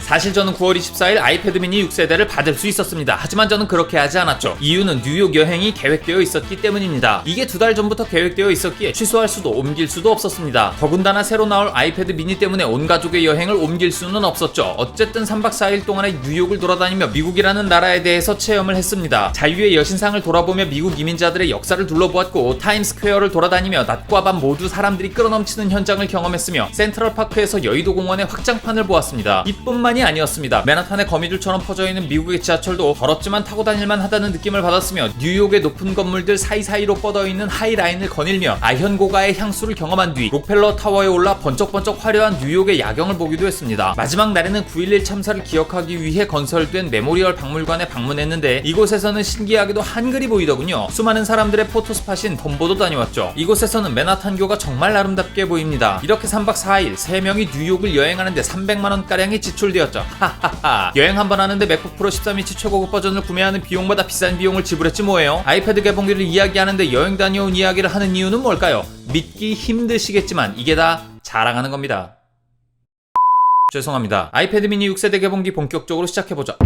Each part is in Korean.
사실 저는 9월 24일 아이패드 미니 6세대를 받을 수 있었습니다. 하지만 저는 그렇게 하지 않았죠. 이유는 뉴욕 여행이 계획되어 있었기 때문입니다. 이게 2달 전부터 계획되어 있었기에 취소할 수도 옮길 수도 없었습니다. 더군다나 새로 나올 아이패드 미니 때문에 온 가족의 여행을 옮길 수는 없었죠. 어쨌든 3박 4일 동안에 뉴욕을 돌아다니며 미국이라는 나라에 대해서 체험을 했습니다. 자유의 여신상을 돌아보며 미국 이민자들의 역사를 둘러보았고, 타임스퀘어를 돌아다니며 낮과 밤 모두 사람들이 끌어넘치는 현장을 경험했으며, 센트럴파크에서 여의도 공원의 확장판을 보았습니다. 이뿐만이 아니었습니다. 맨하탄의 거미줄처럼 퍼져있는 미국의 지하철도 더럽지만 타고 다닐만 하다는 느낌을 받았으며, 뉴욕의 높은 건물들 사이사이로 뻗어있는 하이라인을 거닐며 아현고가의 향수를 경험한 뒤 록펠러 타워에 올라 번쩍번쩍 화려한 뉴욕의 야경을 보기도 했습니다. 마지막 날에는 9.11 참사를 기억하기 위해 건설된 메모리얼 박물관에 방문했는데, 이곳에서는 신기하게도 한글이 보이더군요. 수많은 사람들의 포토스팟인 덤보도 다녀왔죠. 이곳에서는 맨하탄교가 정말 아름답게 보입니다. 이렇게 3박 4일 3명이 뉴욕을 여행하는데 300만원가량이 지출되었죠. 하하하. 여행 한번 하는데 맥북 프로 13인치 최고급 버전을 구매하는 비용보다 비싼 비용을 지불했지 뭐예요. 아이패드 개봉기를 이야기하는데 여행 다녀온 이야기를 하는 이유는 뭘까요? 믿기 힘드시겠지만 이게 다 자랑하는 겁니다. 죄송합니다. 아이패드 미니 6세대 개봉기 본격적으로 시작해보자.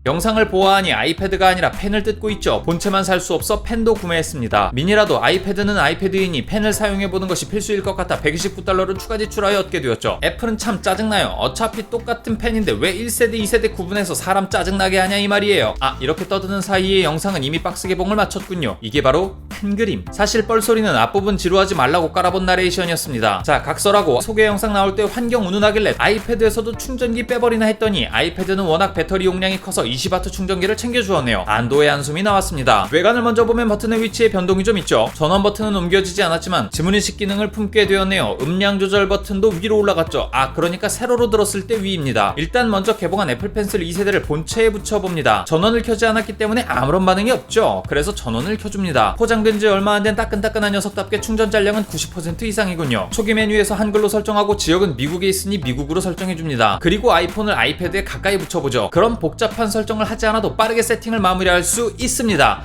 영상을 보아하니 아이패드가 아니라 펜을 뜯고 있죠. 본체만 살 수 없어 펜도 구매했습니다. 미니라도 아이패드는 아이패드이니 펜을 사용해보는 것이 필수일 것 같아 129달러를 추가 지출하여 얻게 되었죠. 애플은 참 짜증나요. 어차피 똑같은 펜인데 왜 1세대 2세대 구분해서 사람 짜증나게 하냐 이 말이에요. 이렇게 떠드는 사이에 영상은 이미 박스 개봉을 마쳤군요. 이게 바로 펜그림. 사실 뻘소리는 앞부분 지루하지 말라고 깔아본 나레이션이었습니다. 자, 각설하고 소개 영상 나올 때 환경 운운하길래 아이패드에서도 충전기 빼버리나 했더니, 아이패드는 워낙 배터리 용량이 커서 20W 충전기를 챙겨주었네요. 안도의 한숨이 나왔습니다. 외관을 먼저 보면 버튼의 위치에 변동이 좀 있죠. 전원 버튼은 옮겨지지 않았지만 지문인식 기능을 품게 되었네요. 음량 조절 버튼도 위로 올라갔죠. 그러니까 세로로 들었을 때 위입니다. 일단 먼저 개봉한 애플 펜슬 2세대를 본체에 붙여봅니다. 전원을 켜지 않았기 때문에 아무런 반응이 없죠. 그래서 전원을 켜줍니다. 포장된 지 얼마 안 된 따끈따끈한 녀석답게 충전 잔량은 90% 이상이군요. 초기 메뉴에서 한글로 설정하고 지역은 미국에 있으니 미국으로 설정해줍니다. 그리고 아이폰을 아이패드에 가까이 붙여보죠. 그럼 복잡한 설정을 하지 않아도 빠르게 세팅을 마무리할 수 있습니다.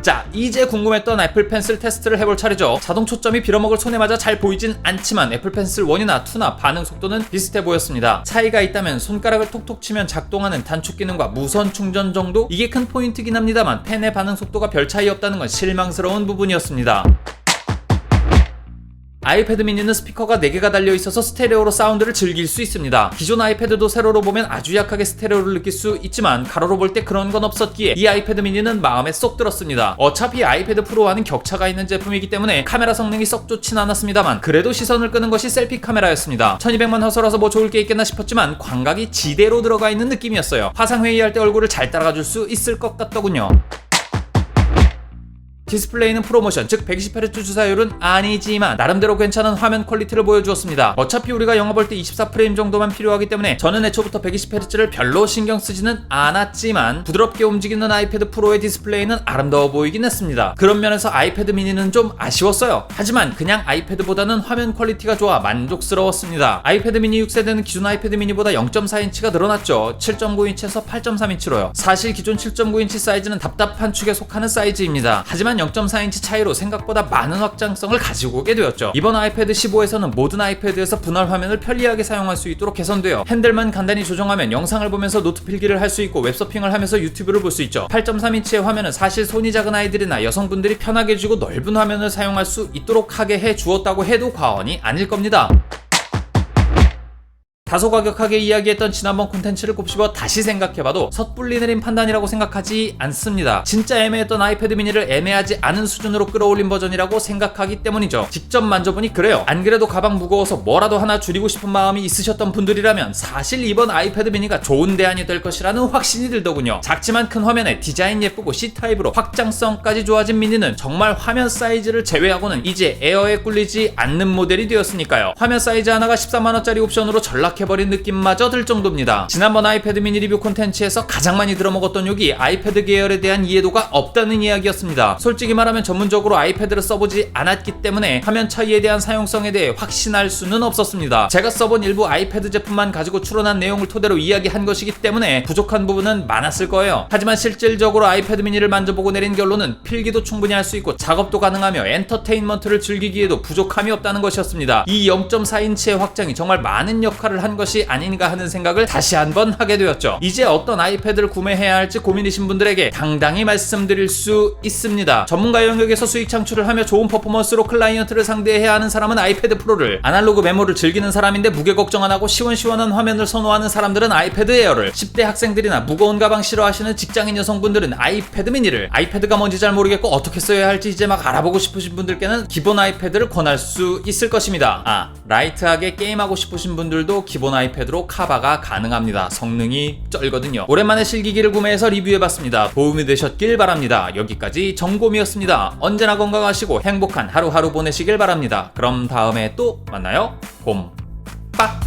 자, 이제 궁금했던 애플 펜슬 테스트를 해볼 차례죠. 자동 초점이 빌어먹을 손에 맞아 잘 보이진 않지만 애플 펜슬 1이나 2나 반응 속도는 비슷해 보였습니다. 차이가 있다면 손가락을 톡톡 치면 작동하는 단축 기능과 무선 충전 정도? 이게 큰 포인트긴 합니다만 펜의 반응 속도가 별 차이 없다는 건 실망스러운 부분이었습니다. 아이패드 미니는 스피커가 4개가 달려있어서 스테레오로 사운드를 즐길 수 있습니다. 기존 아이패드도 세로로 보면 아주 약하게 스테레오를 느낄 수 있지만 가로로 볼 때 그런 건 없었기에 이 아이패드 미니는 마음에 쏙 들었습니다. 어차피 아이패드 프로와는 격차가 있는 제품이기 때문에 카메라 성능이 썩 좋진 않았습니다만 그래도 시선을 끄는 것이 셀피 카메라였습니다. 1200만 화소라서 뭐 좋을 게 있겠나 싶었지만 광각이 지대로 들어가 있는 느낌이었어요. 화상회의할 때 얼굴을 잘 따라가줄 수 있을 것 같더군요. 디스플레이는 프로모션, 즉 120Hz 주사율은 아니지만 나름대로 괜찮은 화면 퀄리티를 보여주었습니다. 어차피 우리가 영화 볼 때 24프레임 정도만 필요하기 때문에 저는 애초부터 120Hz를 별로 신경 쓰지는 않았지만 부드럽게 움직이는 아이패드 프로의 디스플레이는 아름다워 보이긴 했습니다. 그런 면에서 아이패드 미니는 좀 아쉬웠어요. 하지만 그냥 아이패드보다는 화면 퀄리티가 좋아 만족스러웠습니다. 아이패드 미니 6세대는 기존 아이패드 미니보다 0.4인치가 늘어났죠. 7.9인치에서 8.3인치로요. 사실 기존 7.9인치 사이즈는 답답한 축에 속하는 사이즈입니다. 하지만 0.4인치 차이로 생각보다 많은 확장성을 가지고 오게 되었죠. 이번 아이패드 15에서는 모든 아이패드에서 분할 화면을 편리하게 사용할 수 있도록 개선되어 핸들만 간단히 조정하면 영상을 보면서 노트 필기를 할 수 있고 웹서핑을 하면서 유튜브를 볼 수 있죠. 8.3인치의 화면은 사실 손이 작은 아이들이나 여성분들이 편하게 쥐고 넓은 화면을 사용할 수 있도록 하게 해 주었다고 해도 과언이 아닐 겁니다. 다소 과격하게 이야기했던 지난번 콘텐츠를 곱씹어 다시 생각해봐도 섣불리 내린 판단이라고 생각하지 않습니다. 진짜 애매했던 아이패드 미니를 애매하지 않은 수준으로 끌어올린 버전이라고 생각하기 때문이죠. 직접 만져보니 그래요. 안 그래도 가방 무거워서 뭐라도 하나 줄이고 싶은 마음이 있으셨던 분들이라면 사실 이번 아이패드 미니가 좋은 대안이 될 것이라는 확신이 들더군요. 작지만 큰 화면에 디자인 예쁘고 C타입으로 확장성까지 좋아진 미니는 정말 화면 사이즈를 제외하고는 이제 에어에 꿀리지 않는 모델이 되었으니까요. 화면 사이즈 하나가 13만원짜리 옵션으로 전락 임박해버린 느낌마저 들 정도입니다. 지난번 아이패드 미니 리뷰 콘텐츠에서 가장 많이 들어먹었던 욕이 아이패드 계열에 대한 이해도가 없다는 이야기였습니다. 솔직히 말하면 전문적으로 아이패드를 써보지 않았기 때문에 화면 차이에 대한 사용성에 대해 확신할 수는 없었습니다. 제가 써본 일부 아이패드 제품만 가지고 추론한 내용을 토대로 이야기한 것이기 때문에 부족한 부분은 많았을 거예요. 하지만 실질적으로 아이패드 미니를 만져보고 내린 결론은 필기도 충분히 할 수 있고 작업도 가능하며 엔터테인먼트를 즐기기에도 부족함이 없다는 것이었습니다. 이 0.4인치의 확장이 정말 많은 역할을 한 것이 아닌가 하는 생각을 다시 한번 하게 되었죠. 이제 어떤 아이패드를 구매해야 할지 고민이신 분들에게 당당히 말씀드릴 수 있습니다. 전문가 영역에서 수익 창출을 하며 좋은 퍼포먼스로 클라이언트를 상대해야 하는 사람은 아이패드 프로를, 아날로그 메모를 즐기는 사람인데 무게 걱정 안 하고 시원시원한 화면을 선호하는 사람들은 아이패드 에어를, 10대 학생들이나 무거운 가방 싫어하시는 직장인 여성분들은 아이패드 미니를, 아이패드가 뭔지 잘 모르겠고 어떻게 써야 할지 이제 막 알아보고 싶으신 분들께는 기본 아이패드를 권할 수 있을 것입니다. 라이트하게 게임하고 싶으신 분들도 기본 아이패드로 커버가 가능합니다. 성능이 쩔거든요. 오랜만에 실기기를 구매해서 리뷰해봤습니다. 도움이 되셨길 바랍니다. 여기까지 정곰이었습니다. 언제나 건강하시고 행복한 하루하루 보내시길 바랍니다. 그럼 다음에 또 만나요. 곰빠.